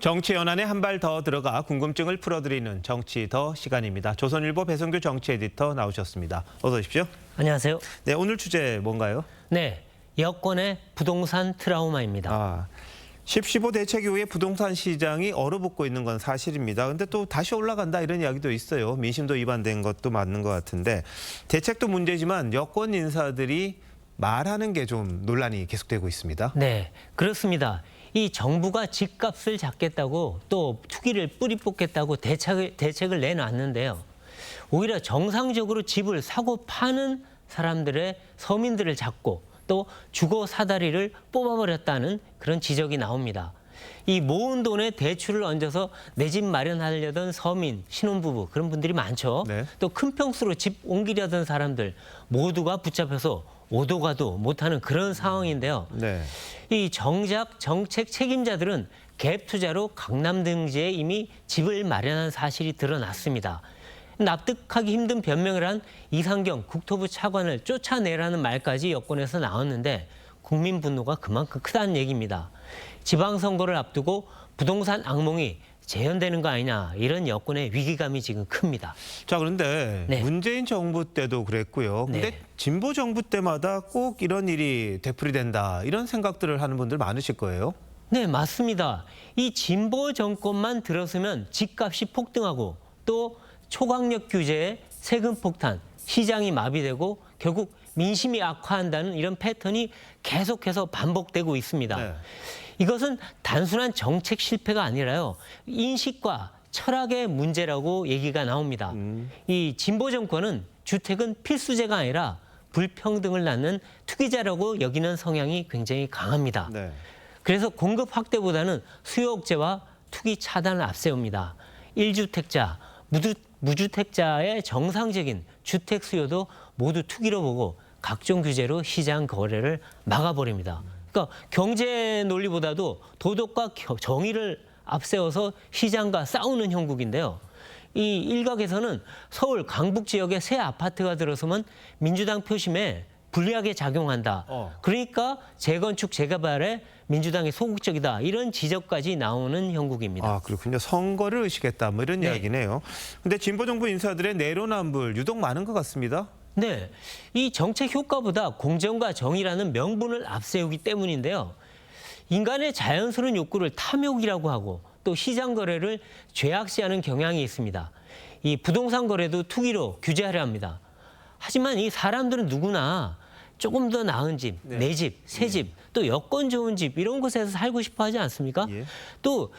정치 연안에 한 발 더 들어가 궁금증을 풀어드리는 정치 더 시간입니다. 조선일보 배성규 정치 에디터 나오셨습니다. 어서 오십시오. 안녕하세요. 네, 오늘 주제 뭔가요? 네, 여권의 부동산 트라우마입니다. 10.15 대책 이후에 부동산 시장이 얼어붙고 있는 건 사실입니다. 그런데 또 다시 올라간다 이런 이야기도 있어요. 민심도 위반된 것도 맞는 것 같은데 대책도 문제지만 여권 인사들이 말하는 게 좀 논란이 계속되고 있습니다. 네, 그렇습니다. 이 정부가 집값을 잡겠다고 또 투기를 뿌리 뽑겠다고 대책을 내놨는데요. 오히려 정상적으로 집을 사고 파는 사람들의 서민들을 잡고 또 주거 사다리를 뽑아버렸다는 그런 지적이 나옵니다. 이 모은 돈에 대출을 얹어서 내 집 마련하려던 서민, 신혼부부 그런 분들이 많죠. 네. 또 큰 평수로 집 옮기려던 사람들 모두가 붙잡혀서 오도 가도 못하는 그런 상황인데요. 네. 이 정작 정책 책임자들은 갭 투자로 강남 등지에 이미 집을 마련한 사실이 드러났습니다. 납득하기 힘든 변명을 한 이상경 국토부 차관을 쫓아내라는 말까지 여권에서 나왔는데 국민 분노가 그만큼 크다는 얘기입니다. 지방선거를 앞두고 부동산 악몽이 재현되는 거 아니냐 이런 여권의 위기감이 지금 큽니다. 자, 그런데 네. 문재인 정부 때도 그랬고요. 근데 네. 진보 정부 때마다 꼭 이런 일이 되풀이된다 이런 생각들을 하는 분들 많으실 거예요. 네, 맞습니다. 이 진보 정권만 들어서면 집값이 폭등하고 또 초강력 규제에 세금 폭탄, 시장이 마비되고 결국 민심이 악화한다는 이런 패턴이 계속해서 반복되고 있습니다. 네. 이것은 단순한 정책 실패가 아니라요. 인식과 철학의 문제라고 얘기가 나옵니다. 이 진보 정권은 주택은 필수제가 아니라 불평등을 낳는 투기자라고 여기는 성향이 굉장히 강합니다. 네. 그래서 공급 확대보다는 수요 억제와 투기 차단을 앞세웁니다. 1주택자, 무주택자의 정상적인 주택 수요도 모두 투기로 보고 각종 규제로 시장 거래를 막아버립니다. 그러니까 경제 논리보다도 도덕과 정의를 앞세워서 시장과 싸우는 형국인데요. 이 일각에서는 서울 강북 지역에 새 아파트가 들어서면 민주당 표심에 불리하게 작용한다. 그러니까 재건축, 재개발에 민주당이 소극적이다. 이런 지적까지 나오는 형국입니다. 아, 그렇군요. 선거를 의식했다 뭐 이런 네. 이야기네요. 근데 진보 정부 인사들의 내로남불 유독 많은 것 같습니다. 네, 이 정책 효과보다 공정과 정의라는 명분을 앞세우기 때문인데요. 인간의 자연스러운 욕구를 탐욕이라고 하고 또 시장 거래를 죄악시하는 경향이 있습니다. 이 부동산 거래도 투기로 규제하려 합니다. 하지만 이 사람들은 누구나 조금 더 나은 집, 네. 내 집, 새 집, 또 여건 좋은 집 이런 곳에서 살고 싶어 하지 않습니까? 예. 또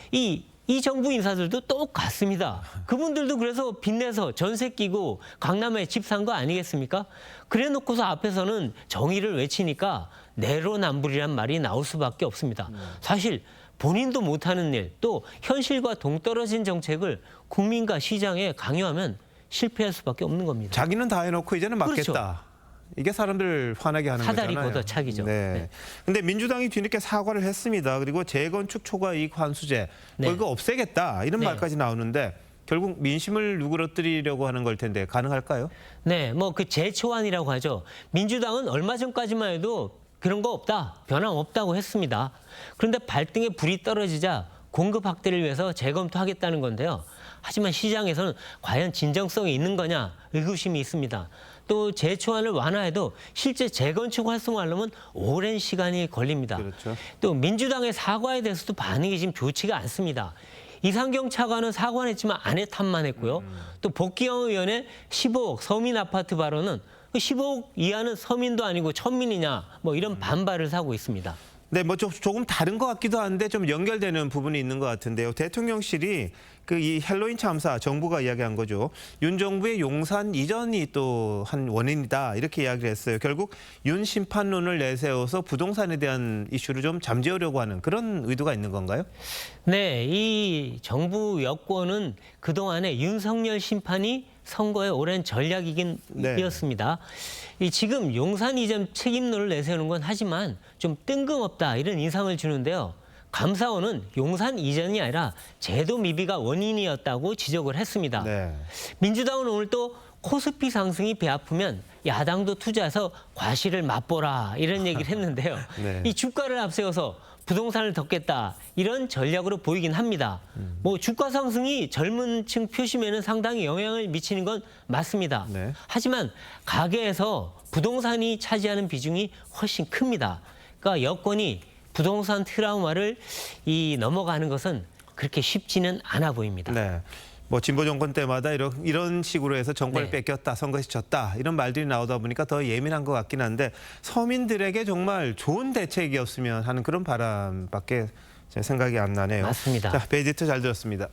이 정부 인사들도 똑같습니다. 그분들도 그래서 빚내서 전세 끼고 강남에 집 산 거 아니겠습니까? 그래 놓고서 앞에서는 정의를 외치니까 내로남불이란 말이 나올 수밖에 없습니다. 사실 본인도 못하는 일, 또 현실과 동떨어진 정책을 국민과 시장에 강요하면 실패할 수밖에 없는 겁니다. 자기는 다 해놓고 이제는 맞겠다. 그렇죠. 이게 사람들 화나게 하는 사다리 거잖아요. 걷어차기죠. 네. 네. 근데 민주당이 뒤늦게 사과를 했습니다. 그리고 재건축 초과이익 환수제 네. 이거 없애겠다 이런 네. 말까지 나오는데 결국 민심을 누그러뜨리려고 하는 걸 텐데 가능할까요? 네, 뭐 그 재초안이라고 하죠. 민주당은 얼마 전까지만 해도 그런 거 없다, 변함없다고 했습니다. 그런데 발등에 불이 떨어지자 공급 확대를 위해서 재검토하겠다는 건데요. 하지만 시장에서는 과연 진정성이 있는 거냐 의구심이 있습니다. 또 재초안을 완화해도 실제 재건축 활성화하려면 오랜 시간이 걸립니다. 그렇죠. 또 민주당의 사과에 대해서도 반응이 지금 좋지가 않습니다. 이상경 차관은 사과했지만 안해 탓만 했고요. 또 복귀영 의원의 15억 서민 아파트 발언은 15억 이하는 서민도 아니고 천민이냐 뭐 이런 반발을 사고 있습니다. 네, 뭐 조금 다른 것 같기도 한데 좀 연결되는 부분이 있는 것 같은데요. 대통령실이 그 이 헬로윈 참사 정부가 이야기한 거죠. 윤 정부의 용산 이전이 또 한 원인이다 이렇게 이야기를 했어요. 결국 윤 심판론을 내세워서 부동산에 대한 이슈를 좀 잠재우려고 하는 그런 의도가 있는 건가요? 네, 이 정부 여권은 그동안에 윤석열 심판이 선거의 오랜 전략이긴 네. 이었습니다. 이 지금 용산 이전 책임론을 내세우는 건 하지만 좀 뜬금없다 이런 인상을 주는데요. 감사원은 용산 이전이 아니라 제도 미비가 원인이었다고 지적을 했습니다. 네. 민주당은 오늘 또 코스피 상승이 배 아프면 야당도 투자해서 과실을 맛보라 이런 얘기를 했는데요. 네. 이 주가를 앞세워서 부동산을 덮겠다 이런 전략으로 보이긴 합니다. 뭐 주가 상승이 젊은 층 표심에는 상당히 영향을 미치는 건 맞습니다. 네. 하지만 가계에서 부동산이 차지하는 비중이 훨씬 큽니다. 그러니까 여권이 부동산 트라우마를 넘어가는 것은 그렇게 쉽지는 않아 보입니다. 네. 뭐 진보 정권 때마다 이런 식으로 해서 정권을 네. 뺏겼다, 선거에서 졌다 이런 말들이 나오다 보니까 더 예민한 것 같긴 한데 서민들에게 정말 좋은 대책이었으면 하는 그런 바람밖에 제 생각이 안 나네요. 맞습니다. 자, 베이지트 잘 들었습니다.